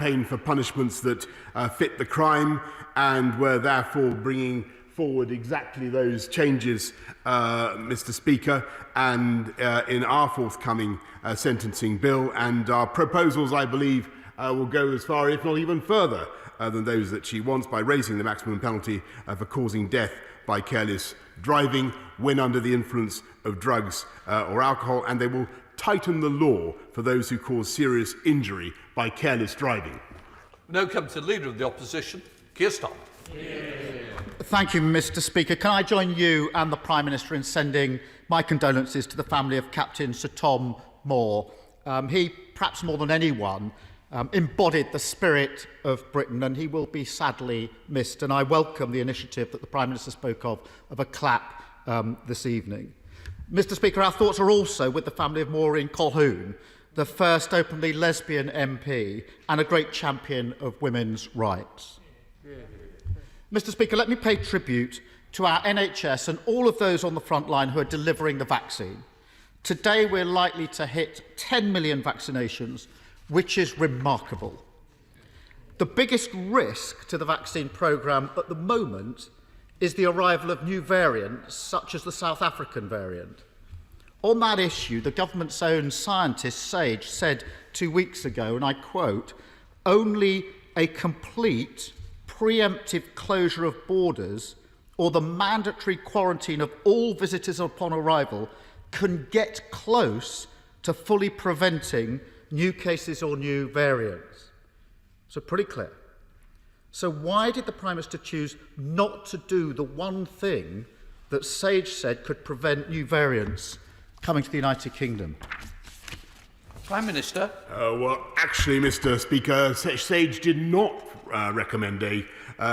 campaign for punishments that fit the crime, and we're therefore bringing forward exactly those changes, Mr. Speaker, and in our forthcoming sentencing bill. And our proposals, I believe, will go as far, if not even further, than those that she wants, by raising the maximum penalty for causing death by careless driving when under the influence of drugs or alcohol, and they will tighten the law for those who cause serious injury by careless driving. Now come to the Leader of the Opposition, Keir Starmer. Thank you, Mr. Speaker. Can I join you and the Prime Minister in sending my condolences to the family of Captain Sir Tom Moore? He, perhaps more than anyone, embodied the spirit of Britain, and he will be sadly missed. And I welcome the initiative that the Prime Minister spoke of a clap this evening. Mr. Speaker, our thoughts are also with the family of Maureen Colquhoun, the first openly lesbian MP and a great champion of women's rights. Mr. Speaker, let me pay tribute to our NHS and all of those on the front line who are delivering the vaccine. Today we're likely to hit 10 million vaccinations, which is remarkable. The biggest risk to the vaccine programme at the moment is the arrival of new variants, such as the South African variant. On that issue, the government's own scientist, Sage, said 2 weeks ago, and I quote, "Only a complete preemptive closure of borders or the mandatory quarantine of all visitors upon arrival can get close to fully preventing new cases or new variants." So pretty clear. So why did the Prime Minister choose not to do the one thing that Sage said could prevent new variants coming to the United Kingdom? Prime Minister. Well, actually, Mr. Speaker, Sage did not recommend a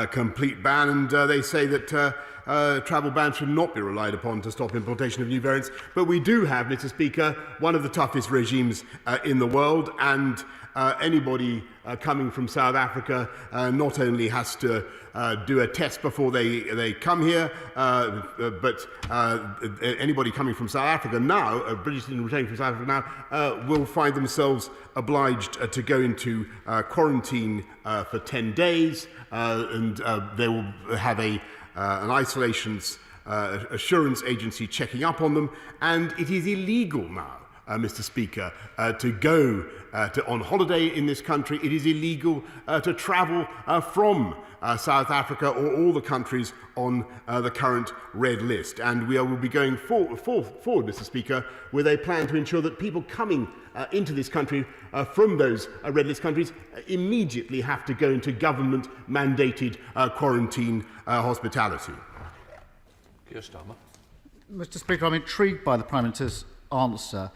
complete ban, and they say that travel bans should not be relied upon to stop importation of new variants. But we do have, Mr. Speaker, one of the toughest regimes in the world, and anybody coming from South Africa not only has to do a test before they come here, but anybody coming from South Africa now, British citizens returning from South Africa now, will find themselves obliged to go into quarantine for 10 days, and they will have an isolations assurance agency checking up on them, and it is illegal now, Mr. Speaker, to go on holiday in this country. It is illegal to travel from South Africa or all the countries on the current red list. And we will be going forward, Mr. Speaker, with a plan to ensure that people coming into this country from those red list countries immediately have to go into government-mandated quarantine hospitality. Keir Starmer. Mr. Speaker, I'm intrigued by the Prime Minister's answer.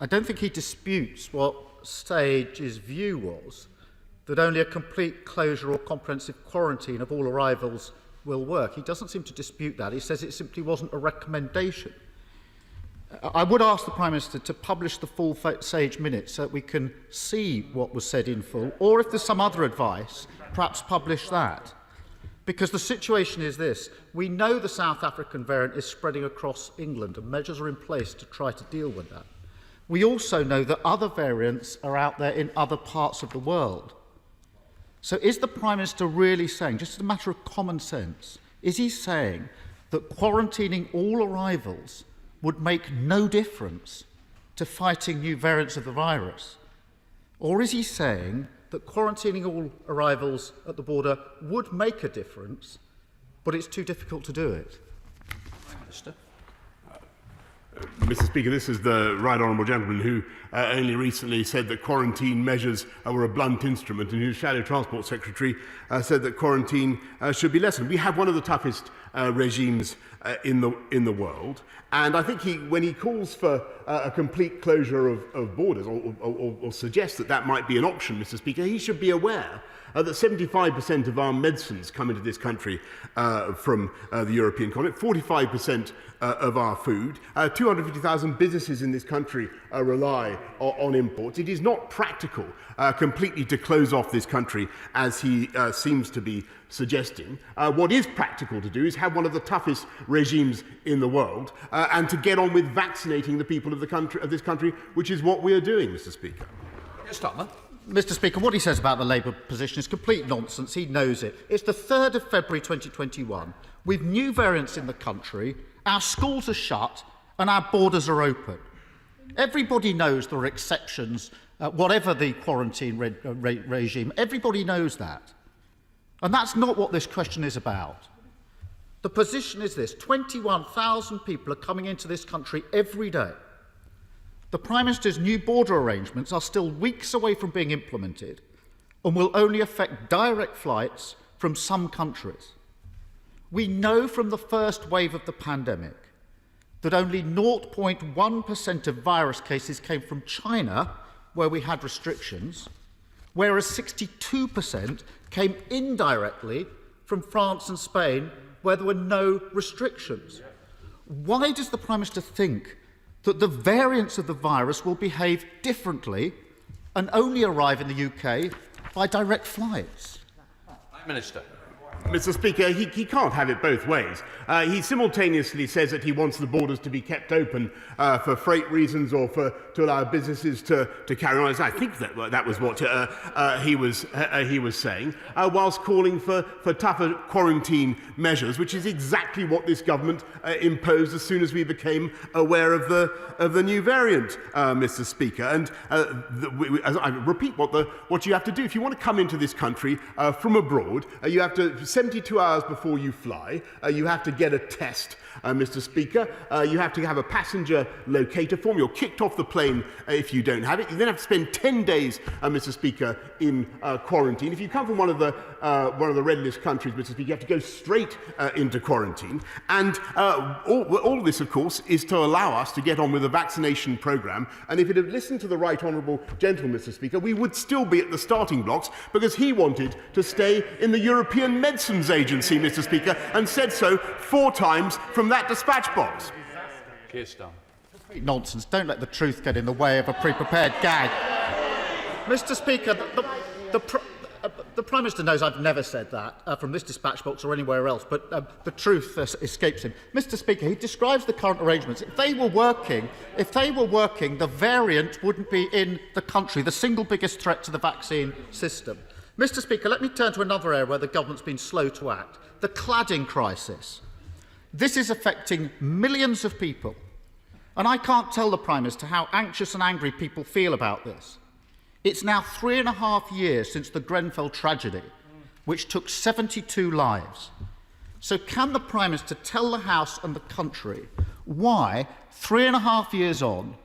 I don't think he disputes what Sage's view was, that only a complete closure or comprehensive quarantine of all arrivals will work. He doesn't seem to dispute that. He says it simply wasn't a recommendation. I would ask the Prime Minister to publish the full Sage minutes so that we can see what was said in full, or if there's some other advice, perhaps publish that. Because the situation is this: we know the South African variant is spreading across England and measures are in place to try to deal with that. We also know that other variants are out there in other parts of the world. So is the Prime Minister really saying, just as a matter of common sense, is he saying that quarantining all arrivals would make no difference to fighting new variants of the virus? Or is he saying that quarantining all arrivals at the border would make a difference, but it's too difficult to do it? Prime Minister. Mr. Speaker, this is the right honourable gentleman who only recently said that quarantine measures were a blunt instrument, and whose Shadow Transport Secretary said that quarantine should be lessened. We have one of the toughest regimes in the world, and I think when he calls for a complete closure of borders, or suggests that might be an option, Mr. Speaker, he should be aware that 75% of our medicines come into this country from the European continent, 45% of our food, 250,000 businesses in this country rely on imports. It is not practical completely to close off this country, as he seems to be suggesting. What is practical to do is have one of the toughest regimes in the world, and to get on with vaccinating the people of this country, which is what we are doing, Mr. Speaker. Keir Starmer. Mr. Speaker, what he says about the Labour position is complete nonsense. He knows it. It's the 3rd of February 2021. With new variants in the country, our schools are shut and our borders are open. Everybody knows there are exceptions, whatever the quarantine regime. Everybody knows that. And that's not what this question is about. The position is this: 21,000 people are coming into this country every day. The Prime Minister's new border arrangements are still weeks away from being implemented and will only affect direct flights from some countries. We know from the first wave of the pandemic that only 0.1% of virus cases came from China, where we had restrictions, whereas 62% came indirectly from France and Spain, where there were no restrictions. Why does the Prime Minister think that the variants of the virus will behave differently and only arrive in the UK by direct flights? Prime Minister. Mr. Speaker, he can't have it both ways. He simultaneously says that he wants the borders to be kept open for freight reasons or to allow businesses to carry on. I think that was what he was saying, whilst calling for tougher quarantine measures, which is exactly what this government imposed as soon as we became aware of the new variant, Mr. Speaker. And I repeat what you have to do. If you want to come into this country from abroad, you have to 72 hours before you fly, you have to get a test, Mr. Speaker. You have to have a passenger locator form. You're kicked off the plane if you don't have it. You then have to spend 10 days, Mr. Speaker, in quarantine. If you come from one of the red list countries, Mr. Speaker, you have to go straight into quarantine. And all this, of course, is to allow us to get on with the vaccination programme. And if it had listened to the right honourable gentleman, Mr. Speaker, we would still be at the starting blocks, because he wanted to stay in the European Medicines Agency, Mr. Speaker, and said so 4 times from that dispatch box. Nonsense. Don't let the truth get in the way of a pre-prepared gag. Mr. Speaker, the Prime Minister knows I've never said that from this dispatch box or anywhere else, but the truth escapes him. Mr. Speaker, he describes the current arrangements. If they were working, the variant wouldn't be in the country, the single biggest threat to the vaccine system. Mr. Speaker, let me turn to another area where the government's been slow to act: the cladding crisis. This is affecting millions of people, and I can't tell the Prime Minister how anxious and angry people feel about this. It's now 3.5 years since the Grenfell tragedy, which took 72 lives. So can the Prime Minister tell the House and the country why, 3.5 years on,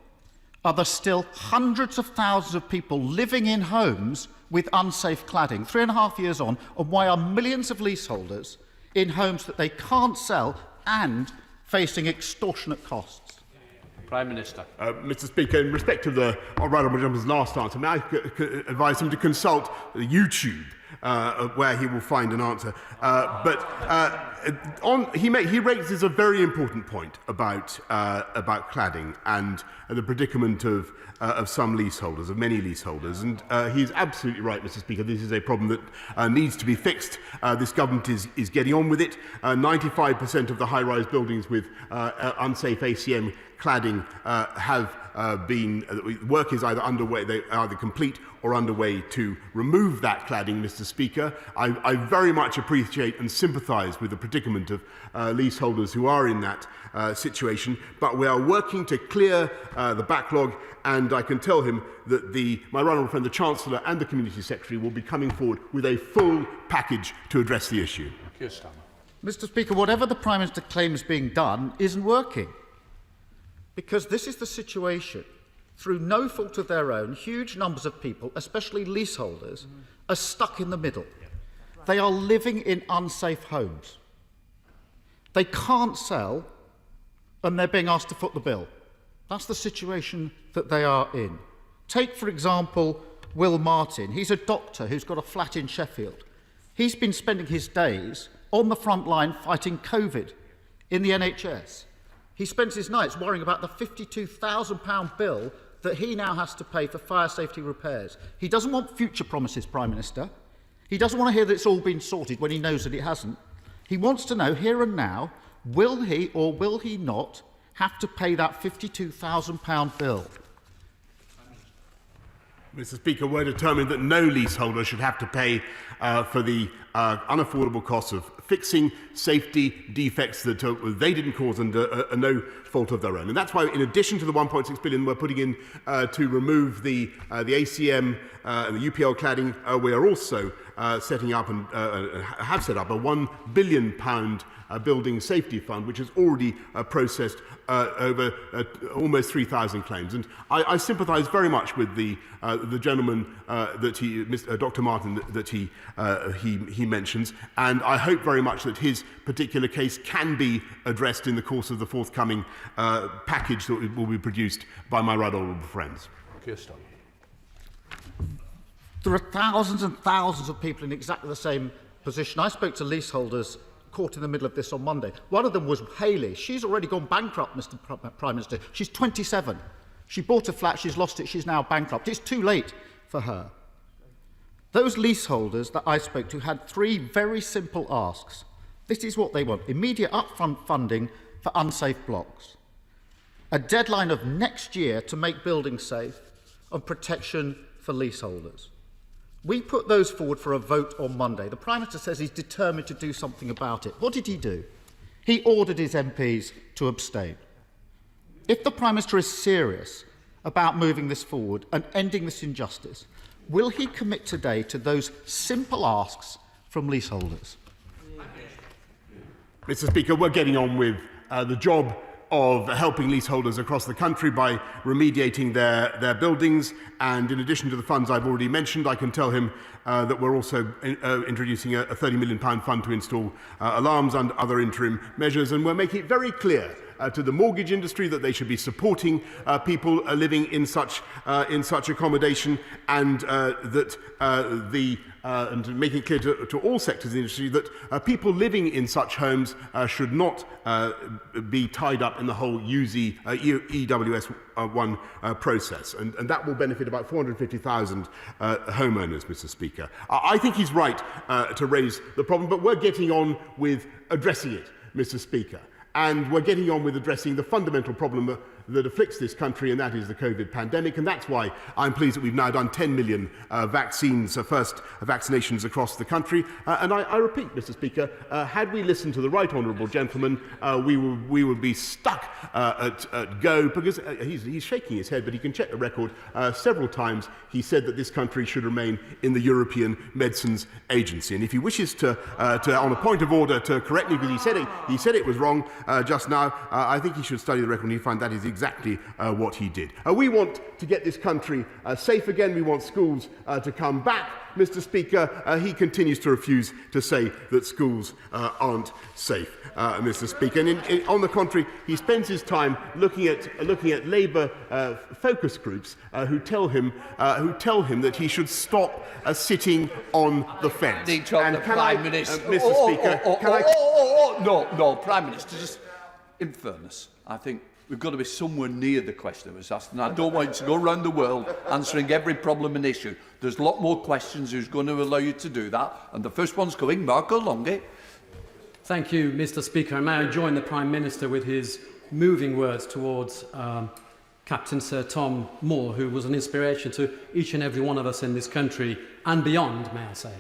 are there still hundreds of thousands of people living in homes with unsafe cladding? 3.5 years on, and why are millions of leaseholders in homes that they can't sell and facing extortionate costs? Prime Minister. Mr. Speaker, in respect of the Honourable Gentleman's last answer, may I advise him to consult YouTube, where he will find an answer. He raises a very important point about cladding and the predicament of some leaseholders, of many leaseholders, and he's absolutely right, Mr. Speaker. This is a problem that needs to be fixed. This government is getting on with it. 95% of the high-rise buildings with unsafe ACM cladding have been, work is either underway, they are either complete or underway to remove that cladding, Mr. Speaker. I very much appreciate and sympathise with the predicament of leaseholders who are in that situation, but we are working to clear the backlog, and I can tell him that my right honourable friend, the Chancellor and the Community Secretary will be coming forward with a full package to address the issue. Mr. Speaker, whatever the Prime Minister claims being done isn't working. Because this is the situation. Through no fault of their own, huge numbers of people, especially leaseholders, are stuck in the middle. They are living in unsafe homes. They can't sell, and they're being asked to foot the bill. That's the situation that they are in. Take, for example, Will Martin. He's a doctor who's got a flat in Sheffield. He's been spending his days on the front line fighting COVID in the NHS. He spends his nights worrying about the £52,000 bill that he now has to pay for fire safety repairs. He doesn't want future promises, Prime Minister. He doesn't want to hear that it's all been sorted when he knows that it hasn't. He wants to know here and now, will he or will he not have to pay that £52,000 bill? Mr. Speaker, we're determined that no leaseholder should have to pay for the unaffordable costs of fixing safety defects that they didn't cause under no fault of their own. And that's why, in addition to the 1.6 billion we're putting in to remove the ACM and the UPL cladding, we are also setting up and have set up a £1 billion building safety fund, which has already processed over almost 3,000 claims. And I sympathise very much with the gentleman Dr. Martin, that he mentions, and I hope very much that his particular case can be addressed in the course of the forthcoming package that will be produced by my right honourable friends. Keir Starmer. There are thousands and thousands of people in exactly the same position. I spoke to leaseholders caught in the middle of this on Monday. One of them was Hayley. She's already gone bankrupt, Mr. Prime Minister. She's 27. She bought a flat, she's lost it, she's now bankrupt. It's too late for her. Those leaseholders that I spoke to had three very simple asks. This is what they want: immediate upfront funding for unsafe blocks, a deadline of next year to make buildings safe, and protection for leaseholders. We put those forward for a vote on Monday. The Prime Minister says he's determined to do something about it. What did he do? He ordered his MPs to abstain. If the Prime Minister is serious about moving this forward and ending this injustice, will he commit today to those simple asks from leaseholders? Mr. Speaker, we're getting on with the job of helping leaseholders across the country by remediating their buildings. And in addition to the funds I've already mentioned, I can tell him that we're also introducing a £30 million fund to install alarms and other interim measures. And we're making it very clear to the mortgage industry that they should be supporting people living in such accommodation, and and making it clear to all sectors of the industry that people living in such homes should not be tied up in the whole EWS1 process. And that will benefit about 450,000 homeowners, Mr. Speaker. I think he's right to raise the problem, but we're getting on with addressing it, Mr. Speaker. And we're getting on with addressing the fundamental problem that afflicts this country, and that is the COVID pandemic. And that's why I'm pleased that we've now done 10 million vaccines, first vaccinations across the country. And I repeat, Mr. Speaker, had we listened to the right honourable gentleman, we would be stuck at go, because he's shaking his head, but he can check the record. Several times he said that this country should remain in the European Medicines Agency. And if he wishes to on a point of order, to correct me, because he said it was wrong just now, I think he should study the record and he'll find that is exactly what he did. We want to get this country safe again. We want schools to come back. Mr. Speaker, he continues to refuse to say that schools aren't safe, Mr. Speaker. And on the contrary, he spends his time looking at Labour focus groups who tell him that he should stop sitting on the fence. Prime Minister. Mr. Speaker, No, Prime Minister, just in fairness, I think we've got to be somewhere near the question that was asked, and I don't want you to go around the world answering every problem and issue. There's a lot more questions. Who's going to allow you to do that? And the first one's coming, Marco Longi. Thank you, Mr. Speaker. And may I join the Prime Minister with his moving words towards Captain Sir Tom Moore, who was an inspiration to each and every one of us in this country and beyond, may I say.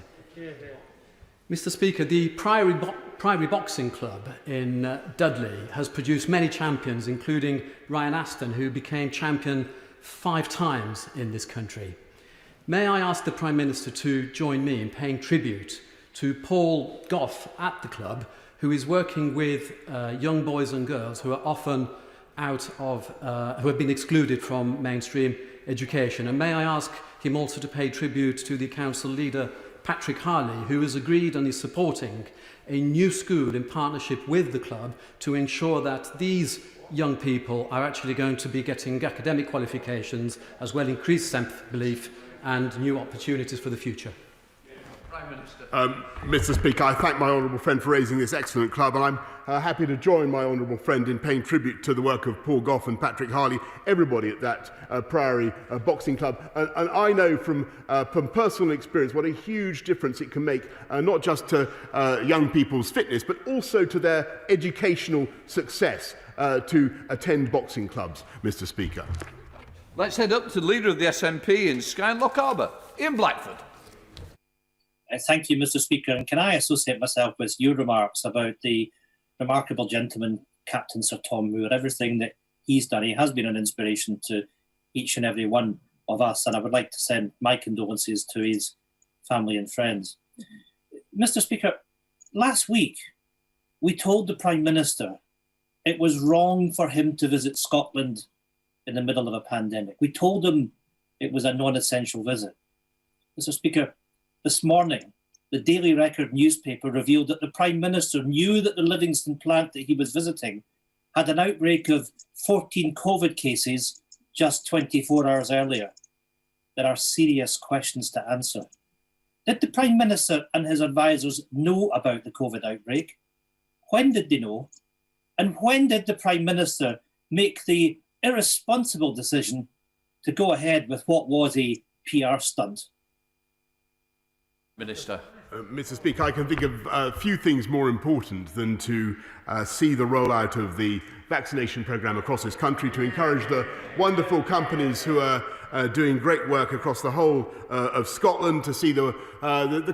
Mr. Speaker, the Priory Boxing Club in Dudley has produced many champions, including Ryan Aston, who became champion 5 times in this country. May I ask the Prime Minister to join me in paying tribute to Paul Goff at the club, who is working with young boys and girls who are often who have been excluded from mainstream education. And may I ask him also to pay tribute to the council leader, Patrick Harley, who has agreed and is supporting a new school in partnership with the club to ensure that these young people are actually going to be getting academic qualifications, as well increased self-belief and new opportunities for the future. Prime Minister. Mr. Speaker, I thank my honourable friend for raising this excellent club, and I'm happy to join my honourable friend in paying tribute to the work of Paul Goff and Patrick Harley, everybody at that Priory Boxing Club. And I know from personal experience what a huge difference it can make, not just to young people's fitness, but also to their educational success to attend boxing clubs, Mr. Speaker. Let's head up to the leader of the SNP in Skye and Loch Harbour, Ian Blackford. Thank you, Mr. Speaker. And can I associate myself with your remarks about the remarkable gentleman, Captain Sir Tom Moore? Everything that he's done, he has been an inspiration to each and every one of us. And I would like to send my condolences to his family and friends. Mr. Speaker, last week, we told the Prime Minister it was wrong for him to visit Scotland in the middle of a pandemic. We told him it was a non-essential visit. Mr. Speaker, this morning, the Daily Record newspaper revealed that the Prime Minister knew that the Livingston plant that he was visiting had an outbreak of 14 COVID cases just 24 hours earlier. There are serious questions to answer. Did the Prime Minister and his advisers know about the COVID outbreak? When did they know? And when did the Prime Minister make the irresponsible decision to go ahead with what was a PR stunt? Minister. Mr. Speaker, I can think of a few things more important than to see the rollout of the vaccination programme across this country, to encourage the wonderful companies who are doing great work across the whole of Scotland, to see the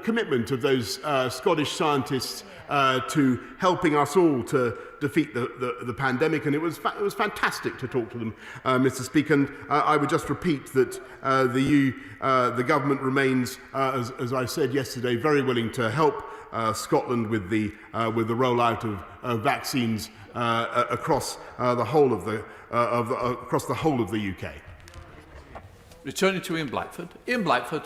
commitment of those Scottish scientists to helping us all to defeat the pandemic. And it was fantastic to talk to them, Mr. Speaker. And I would just repeat that the government remains, as I said yesterday, very willing to help Scotland with the rollout of vaccines across the whole of the UK. Returning to Ian Blackford. Ian Blackford.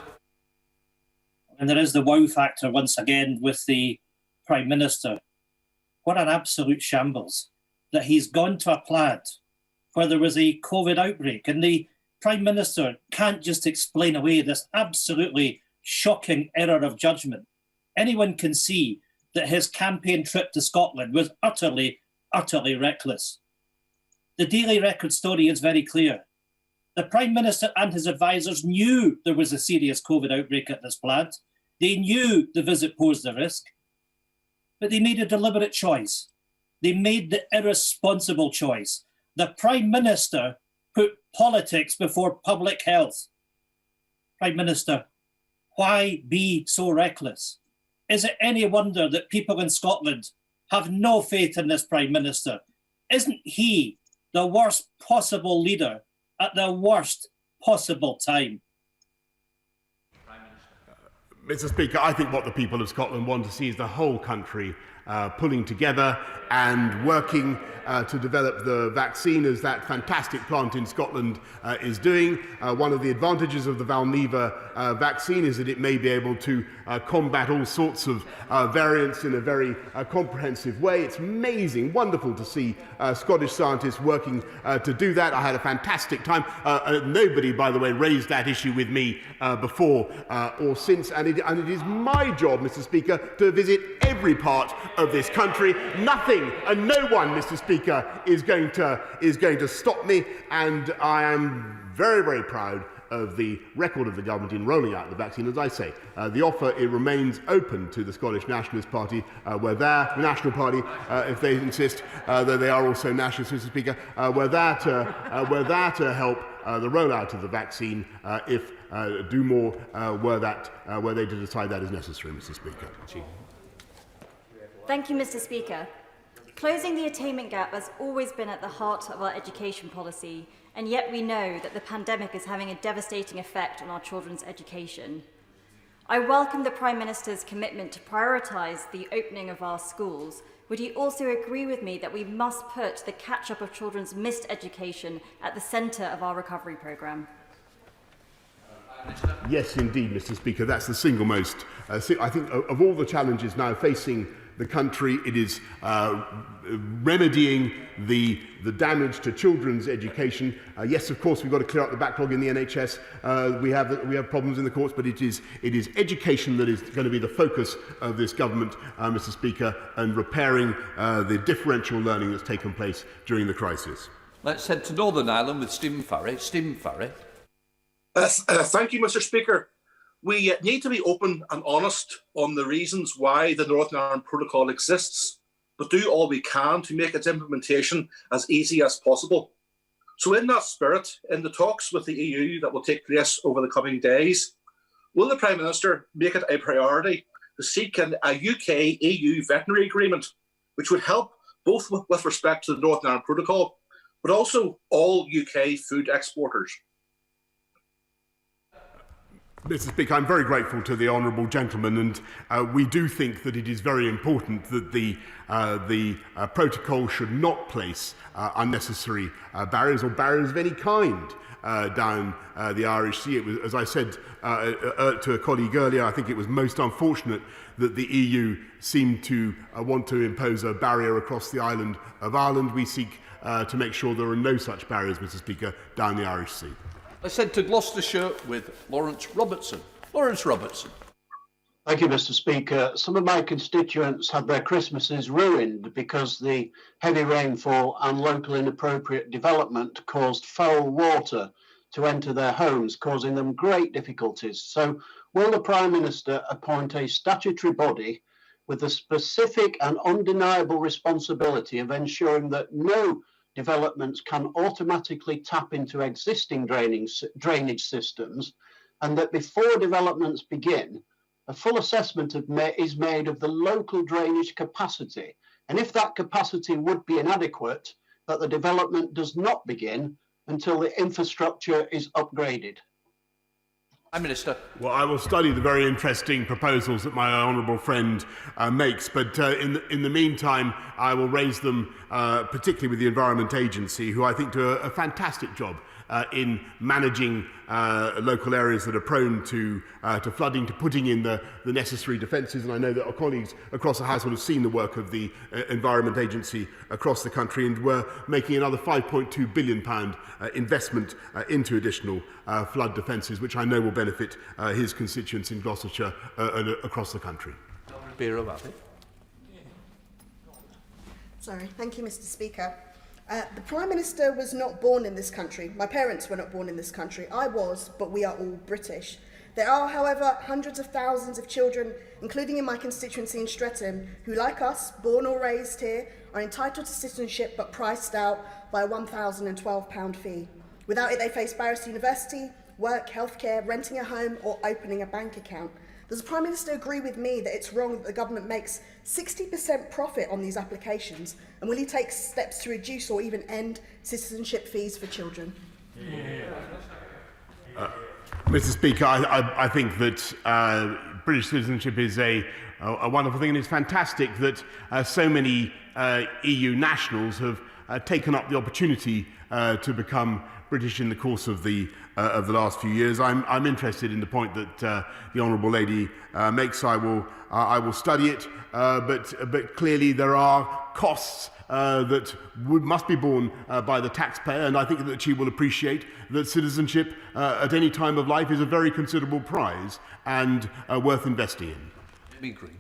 And there is the wow factor once again with the Prime Minister. What an absolute shambles that he's gone to a plant where there was a COVID outbreak, and the Prime Minister can't just explain away this absolutely shocking error of judgment. Anyone can see that his campaign trip to Scotland was utterly, utterly reckless. The Daily Record story is very clear. The Prime Minister and his advisers knew there was a serious COVID outbreak at this plant. They knew the visit posed a risk, but they made a deliberate choice. They made the irresponsible choice. The Prime Minister put politics before public health. Prime Minister, why be so reckless? Is it any wonder that people in Scotland have no faith in this Prime Minister? Isn't he the worst possible leader at the worst possible time? Mr. Speaker, I think what the people of Scotland want to see is the whole country pulling together and working to develop the vaccine, as that fantastic plant in Scotland is doing. One of the advantages of the Valneva vaccine is that it may be able to combat all sorts of variants in a very comprehensive way. It's amazing, wonderful to see Scottish scientists working to do that. I had a fantastic time. Nobody, by the way, raised that issue with me before or since, and it is my job, Mr. Speaker, to visit every part of this country. Nothing and no one, Mr. Speaker, is going to stop me, and I am very, very proud of the record of the government in rolling out the vaccine. As I say, the offer, it remains open to the Scottish Nationalist Party, where their National Party, if they insist, though they are also nationalists, Mr. Speaker, we're there to help the rollout of the vaccine, if do more were they to decide that is necessary, Mr. Speaker. Thank you, Mr. Speaker. Closing the attainment gap has always been at the heart of our education policy, and yet we know that the pandemic is having a devastating effect on our children's education. I welcome the Prime Minister's commitment to prioritise the opening of our schools. Would he also agree with me that we must put the catch-up of children's missed education at the centre of our recovery programme? Yes, indeed, Mr. Speaker. That's the single most, I think, of all the challenges now facing the country. It is remedying the damage to children's education. Yes, of course, we've got to clear up the backlog in the NHS. We have problems in the courts, but it is education that is going to be the focus of this government, Mr. Speaker, and repairing the differential learning that's taken place during the crisis. Let's head to Northern Ireland with Stephen Farry. Stephen Farry. Thank you, Mr. Speaker. We need to be open and honest on the reasons why the Northern Ireland Protocol exists, but do all we can to make its implementation as easy as possible. So in that spirit, in the talks with the EU that will take place over the coming days, will the Prime Minister make it a priority to seek a UK-EU veterinary agreement, which would help both with respect to the Northern Ireland Protocol, but also all UK food exporters? Mr. Speaker, I'm very grateful to the honourable gentleman, and we do think that it is very important that the protocol should not place unnecessary barriers or barriers of any kind down the Irish Sea. It was, as I said to a colleague earlier, I think it was most unfortunate that the EU seemed to want to impose a barrier across the island of Ireland. We seek to make sure there are no such barriers, Mr. Speaker, down the Irish Sea. I said to Gloucestershire with Lawrence Robertson. Lawrence Robertson. Thank you, Mr. Speaker. Some of my constituents had their Christmases ruined because the heavy rainfall and local inappropriate development caused foul water to enter their homes, causing them great difficulties. So will the Prime Minister appoint a statutory body with the specific and undeniable responsibility of ensuring that no developments can automatically tap into existing drainage systems, and that before developments begin, a full assessment is made of the local drainage capacity, and if that capacity would be inadequate, that the development does not begin until the infrastructure is upgraded? Prime Minister. Well, I will study the very interesting proposals that my honourable friend makes, but in the meantime, I will raise them particularly with the Environment Agency, who I think do a fantastic job in managing local areas that are prone to flooding, to putting in the necessary defences. And I know that our colleagues across the House will have seen the work of the Environment Agency across the country, and we're making another £5.2 billion investment into additional flood defences, which I know will benefit his constituents in Gloucestershire and across the country. Sorry, thank you, Mr. Speaker. The Prime Minister was not born in this country. My parents were not born in this country. I was, but we are all British. There are, however, hundreds of thousands of children, including in my constituency in Streatham, who, like us, born or raised here, are entitled to citizenship but priced out by a £1,012 fee. Without it, they face barriers to university, work, healthcare, renting a home, or opening a bank account. Does the Prime Minister agree with me that it's wrong that the government makes 60% profit on these applications? And will he take steps to reduce or even end citizenship fees for children? Mr. Speaker, I think that British citizenship is a wonderful thing, and it's fantastic that so many EU nationals have taken up the opportunity to become British in the course of the last few years. I'm interested in the point that the honourable lady makes. I will study it, but clearly there are costs that must be borne by the taxpayer, and I think that she will appreciate that citizenship at any time of life is a very considerable prize and worth investing in. Me Green.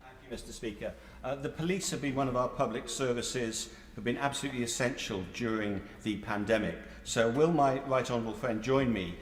Thank you, Mr. Speaker. The police have been one of our public services who've been absolutely essential during the pandemic. So will my right honourable friend join me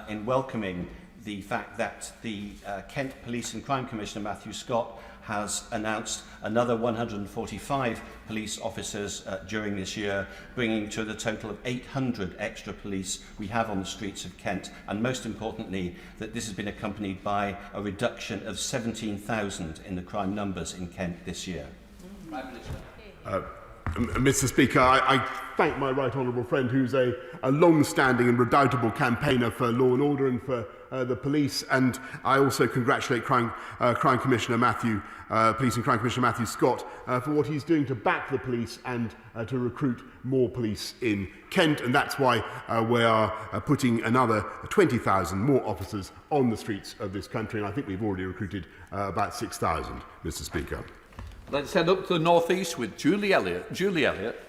in welcoming the fact that the Kent Police and Crime Commissioner Matthew Scott has announced another 145 police officers during this year, bringing to the total of 800 extra police we have on the streets of Kent, and most importantly that this has been accompanied by a reduction of 17,000 in the crime numbers in Kent this year. Prime Minister. Mr. Speaker, I thank my right honourable friend, who's a long-standing and redoubtable campaigner for law and order and for the police, and I also congratulate Crime Commissioner Police and Crime Commissioner Matthew Scott for what he's doing to back the police and to recruit more police in Kent, and that's why we are putting another 20,000 more officers on the streets of this country, and I think we've already recruited about 6,000, Mr. Speaker. Let's head up to the north east with Julie Elliott. Julie Elliott.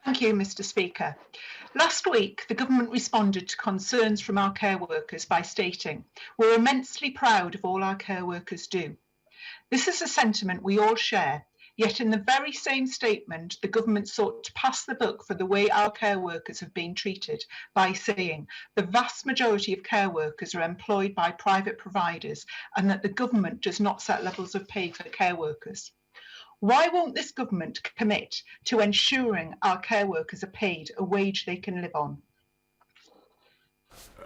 Thank you, Mr. Speaker. Last week, the government responded to concerns from our care workers by stating, "We're immensely proud of all our care workers do." This is a sentiment we all share, yet in the very same statement, the government sought to pass the buck for the way our care workers have been treated by saying the vast majority of care workers are employed by private providers and that the government does not set levels of pay for care workers. Why won't this government commit to ensuring our care workers are paid a wage they can live on?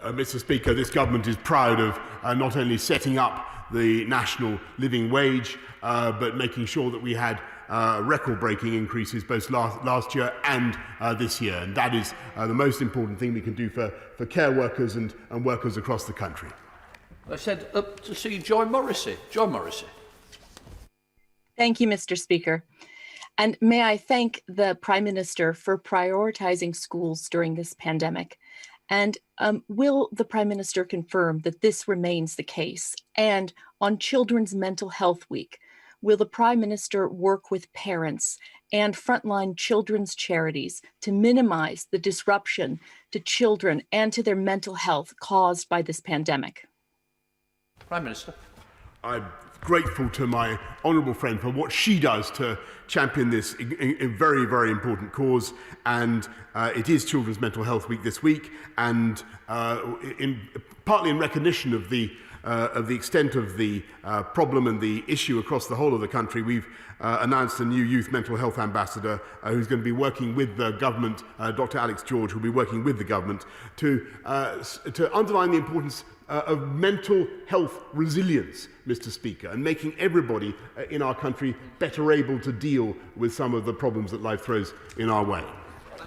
Mr. Speaker, this government is proud of not only setting up the national living wage, but making sure that we had record-breaking increases both last year and this year. And that is the most important thing we can do for care workers and workers across the country. I said up to see Joy Morrissey. Joy Morrissey. Thank you, Mr. Speaker. And may I thank the Prime Minister for prioritising schools during this pandemic. And will the Prime Minister confirm that this remains the case? And on Children's Mental Health Week, will the Prime Minister work with parents and frontline children's charities to minimise the disruption to children and to their mental health caused by this pandemic? Prime Minister. I'm grateful to my honourable friend for what she does to champion this very, very important cause. And it is Children's Mental Health Week this week, and partly in recognition of the extent of the problem and the issue across the whole of the country, we've announced a new youth mental health ambassador who's going to be working with the government, Dr. Alex George, who will be working with the government to underline the importance of mental health resilience, Mr. Speaker, and making everybody in our country better able to deal with some of the problems that life throws in our way.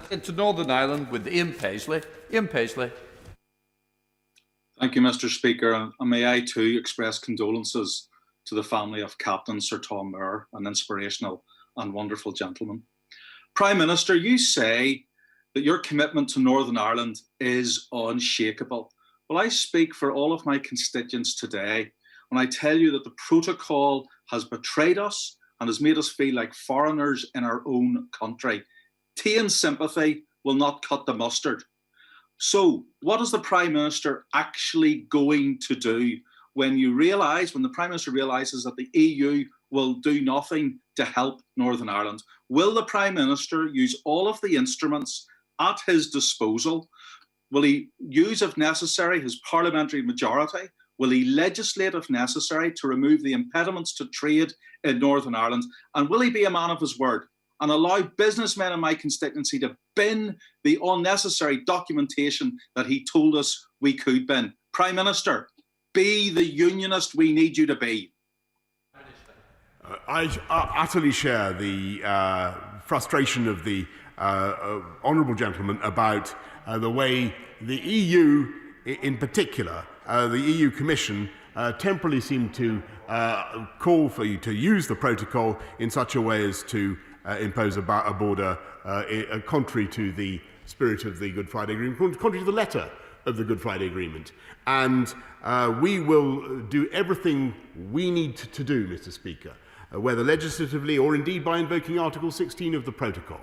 Into Northern Ireland with Ian Paisley. Ian Paisley. Thank you, Mr. Speaker, and may I too express condolences to the family of Captain Sir Tom Moore, an inspirational and wonderful gentleman. Prime Minister, you say that your commitment to Northern Ireland is unshakable. Well, I speak for all of my constituents today when I tell you that the protocol has betrayed us and has made us feel like foreigners in our own country. Tea and sympathy will not cut the mustard. So what is the Prime Minister actually going to do when the Prime Minister realises that the EU will do nothing to help Northern Ireland? Will the Prime Minister use all of the instruments at his disposal? Will he use, if necessary, his parliamentary majority? Will he legislate, if necessary, to remove the impediments to trade in Northern Ireland? And will he be a man of his word and allow businessmen in my constituency to bin the unnecessary documentation that he told us we could bin? Prime Minister, be the unionist we need you to be. I utterly share the frustration of the honourable gentleman about the way the EU, in particular, the EU Commission, temporarily seem to call for you to use the protocol in such a way as to impose a border contrary to the spirit of the Good Friday Agreement, contrary to the letter of the Good Friday Agreement. And we will do everything we need to do, Mr. Speaker, whether legislatively or indeed by invoking Article 16 of the protocol,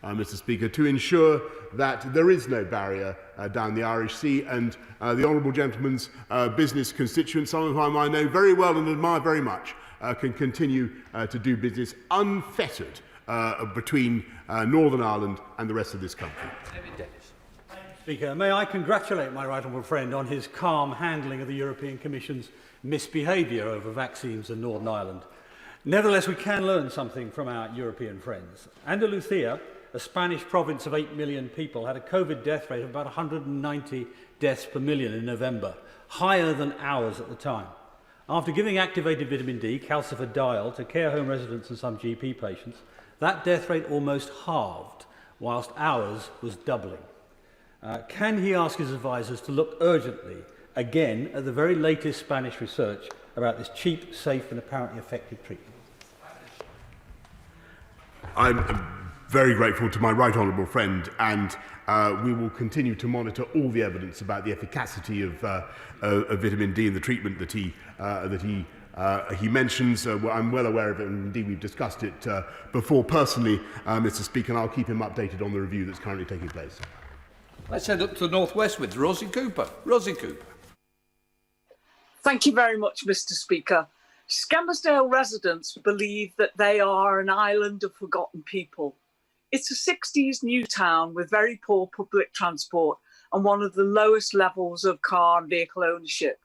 Mr. Speaker, to ensure that there is no barrier down the Irish Sea, and the honourable gentleman's business constituents, some of whom I know very well and admire very much, can continue to do business unfettered between Northern Ireland and the rest of this country. Speaker, may I congratulate my right honourable friend on his calm handling of the European Commission's misbehaviour over vaccines in Northern Ireland. Nevertheless, we can learn something from our European friends. Andalusia, a Spanish province of 8 million people, had a COVID death rate of about 190 deaths per million in November, higher than ours at the time. After giving activated vitamin D, calcifidiol, to care home residents and some GP patients, that death rate almost halved, whilst ours was doubling. Can he ask his advisers to look urgently again at the very latest Spanish research about this cheap, safe and apparently effective treatment? I'm very grateful to my right honourable friend, and we will continue to monitor all the evidence about the efficacy of vitamin D and the treatment that he mentions. I'm well aware of it, and indeed we've discussed it before personally, Mr. Speaker, and I'll keep him updated on the review that's currently taking place. Let's head up to the northwest with Rosie Cooper. Rosie Cooper. Thank you very much, Mr. Speaker. Scammerdale residents believe that they are an island of forgotten people. It's a 60s new town with very poor public transport and one of the lowest levels of car and vehicle ownership.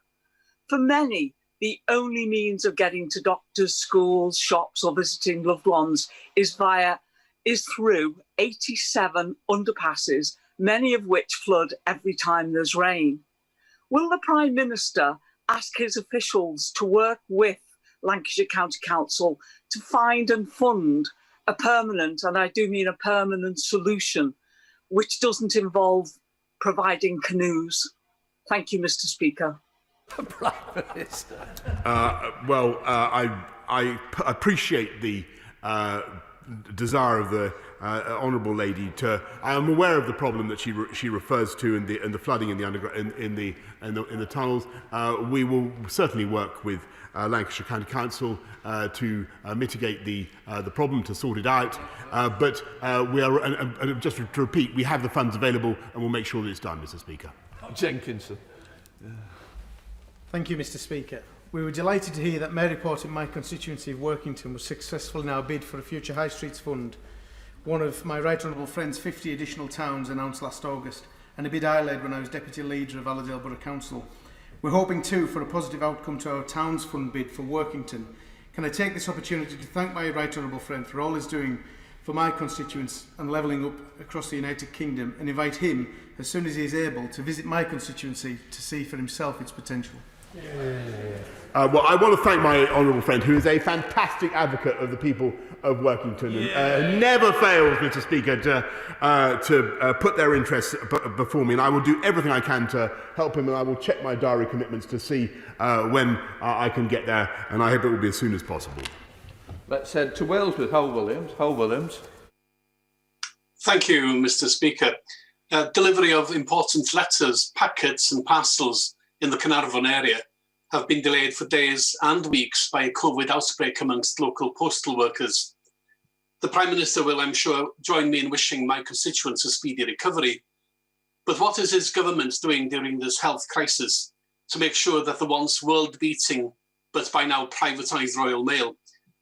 For many, the only means of getting to doctors, schools, shops, or visiting loved ones is through 87 underpasses, many of which flood every time there's rain. Will the Prime Minister ask his officials to work with Lancashire County Council to find and fund a permanent, and I do mean a permanent solution, which doesn't involve providing canoes? Thank you, Mr. Speaker. Prime Minister. I appreciate the desire of the honourable lady to. I am aware of the problem that she refers to in the flooding in the tunnels. We will certainly work with Lancashire County Council to mitigate the problem, to sort it out. But we are, and just to repeat, we have the funds available, and we'll make sure that it's done, Mr. Speaker. Jenkinson. Thank you, Mr. Speaker. We were delighted to hear that Maryport in my constituency of Workington was successful in our bid for a Future High Streets Fund, one of my Right Honourable Friend's 50 additional towns announced last August, and a bid I led when I was Deputy Leader of Allerdale Borough Council. We're hoping too for a positive outcome to our Towns Fund bid for Workington. Can I take this opportunity to thank my Right Honourable Friend for all he's doing for my constituents and levelling up across the United Kingdom, and invite him, as soon as he is able, to visit my constituency to see for himself its potential. Well, I want to thank my honourable friend, who is a fantastic advocate of the people of Workington, and never fails, Mr. Speaker, to put their interests before me. And I will do everything I can to help him, and I will check my diary commitments to see when I can get there, and I hope it will be as soon as possible. Let's head to Wales with Howell Williams. Howell Williams. Thank you, Mr. Speaker. Delivery of important letters, packets and parcels in the Carnarvon area have been delayed for days and weeks by a COVID outbreak amongst local postal workers. The Prime Minister will, I'm sure, join me in wishing my constituents a speedy recovery. But what is his government doing during this health crisis to make sure that the once world-beating, but by now privatised Royal Mail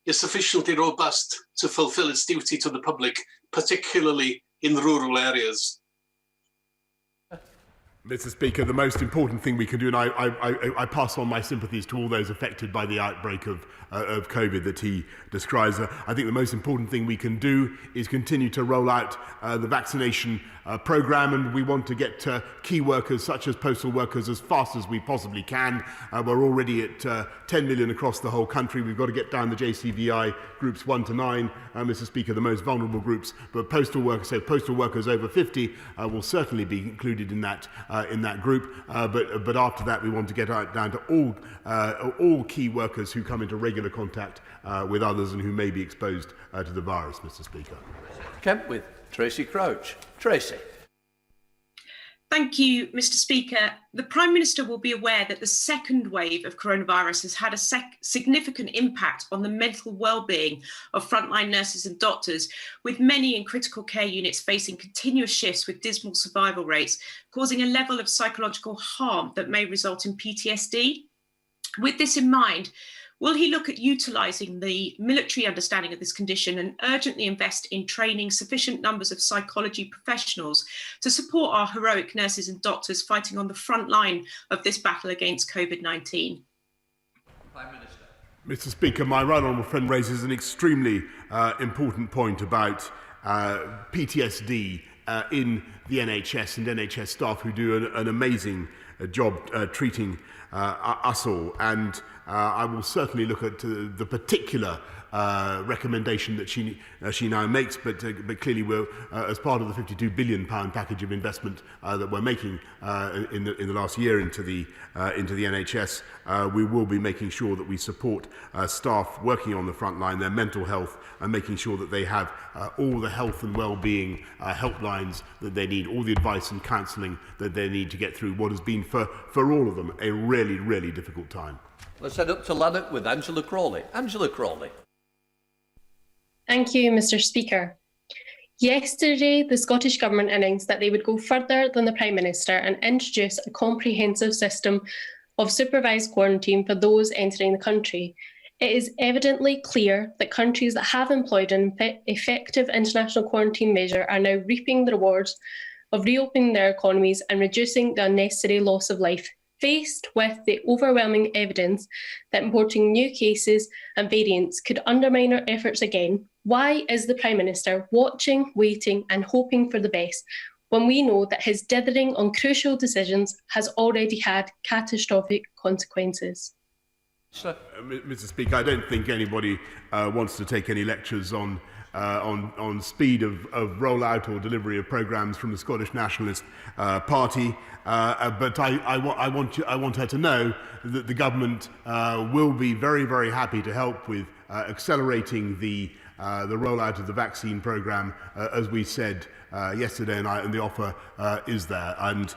is sufficiently robust to fulfil its duty to the public, particularly in rural areas? Mr. Speaker, the most important thing we can do, and I pass on my sympathies to all those affected by the outbreak of COVID that he describes. I think the most important thing we can do is continue to roll out the vaccination programme, and we want to get key workers such as postal workers as fast as we possibly can. We're already at 10 million across the whole country. We've got to get down the JCVI groups 1 to 9, Mr. Speaker, the most vulnerable groups. But postal workers over 50 will certainly be included in that group. But after that, we want to get down to all key workers who come into regular contact with others and who may be exposed to the virus, Mr. Speaker. Kemp with Tracy Crouch. Tracy. Thank you, Mr. Speaker. The Prime Minister will be aware that the second wave of coronavirus has had a significant impact on the mental well-being of frontline nurses and doctors, with many in critical care units facing continuous shifts with dismal survival rates, causing a level of psychological harm that may result in PTSD. With this in mind, will he look at utilising the military understanding of this condition and urgently invest in training sufficient numbers of psychology professionals to support our heroic nurses and doctors fighting on the front line of this battle against COVID-19? Prime Minister. Mr. Speaker, my right honourable friend raises an extremely important point about PTSD in the NHS and NHS staff who do an amazing job treating us all. And I will certainly look at the particular recommendation that she now makes, but clearly we're as part of the £52 billion package of investment that we're making in the last year into the NHS. We will be making sure that we support staff working on the front line, their mental health, and making sure that they have all the health and well-being helplines that they need, all the advice and counselling that they need to get through what has been for all of them a really, really difficult time. Let's head up to Lanark with Angela Crawley. Angela Crawley. Thank you, Mr. Speaker. Yesterday, the Scottish Government announced that they would go further than the Prime Minister and introduce a comprehensive system of supervised quarantine for those entering the country. It is evidently clear that countries that have employed an effective international quarantine measure are now reaping the rewards of reopening their economies and reducing the unnecessary loss of life Faced with the overwhelming evidence that importing new cases and variants could undermine our efforts again, why is the Prime Minister watching, waiting and hoping for the best when we know that his dithering on crucial decisions has already had catastrophic consequences? Mr. Speaker, I don't think anybody wants to take any lectures on speed of rollout or delivery of programmes from the Scottish Nationalist Party, but I want her to know that the government will be very, very happy to help with accelerating the rollout of the vaccine programme, as we said yesterday, and the offer is there. And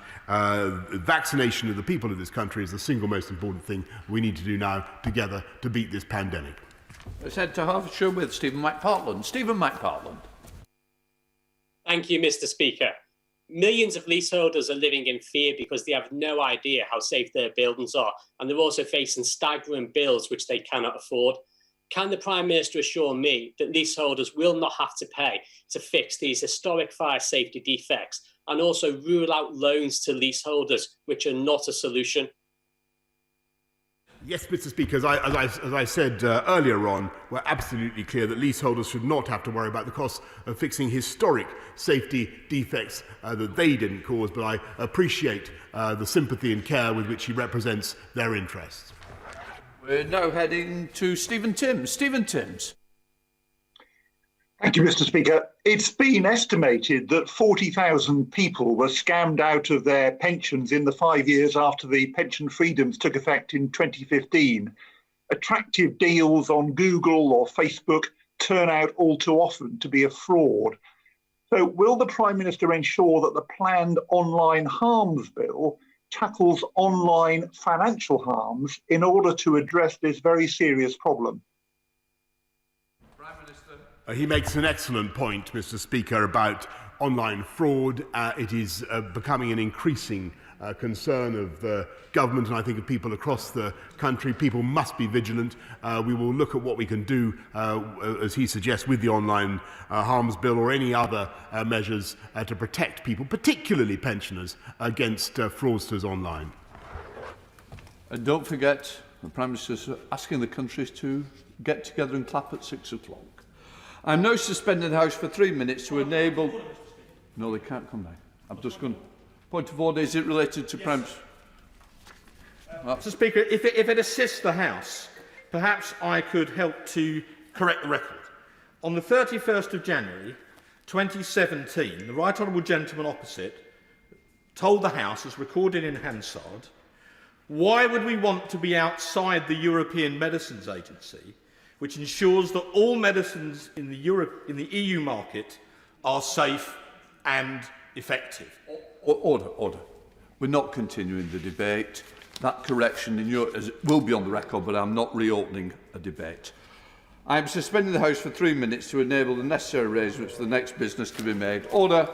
vaccination of the people of this country is the single most important thing we need to do now together to beat this pandemic. Let's head to Hertfordshire with Stephen McPartland. Stephen McPartland. Thank you, Mr. Speaker. Millions of leaseholders are living in fear because they have no idea how safe their buildings are, and they're also facing staggering bills which they cannot afford. Can the Prime Minister assure me that leaseholders will not have to pay to fix these historic fire safety defects, and also rule out loans to leaseholders, which are not a solution? Yes, Mr. Speaker, as I said earlier on, we're absolutely clear that leaseholders should not have to worry about the cost of fixing historic safety defects that they didn't cause, but I appreciate the sympathy and care with which he represents their interests. We're now heading to Stephen Timms. Stephen Timms. Thank you, Mr. Speaker. It's been estimated that 40,000 people were scammed out of their pensions in the 5 years after the pension freedoms took effect in 2015. Attractive deals on Google or Facebook turn out all too often to be a fraud. So will the Prime Minister ensure that the planned online harms bill tackles online financial harms in order to address this very serious problem? He makes an excellent point, Mr. Speaker, about online fraud. It is becoming an increasing concern of the government, and I think of people across the country. People must be vigilant. We will look at what we can do, as he suggests, with the online harms bill or any other measures to protect people, particularly pensioners, against fraudsters online. And don't forget, the Prime Minister is asking the countries to get together and clap at 6 o'clock. I'm now suspending the House for 3 minutes to enable... No, they can't come back. I'm just going... Point of order, is it related to Prime Minister? Mr. Speaker, if it assists the House, perhaps I could help to correct the record. On the 31st of January 2017, the Right Honourable Gentleman opposite told the House, as recorded in Hansard, why would we want to be outside the European Medicines Agency, which ensures that all medicines in the EU market are safe and effective? Order. We're not continuing the debate. That correction will be on the record, but I'm not reopening a debate. I am suspending the House for 3 minutes to enable the necessary arrangements for the next business to be made. Order.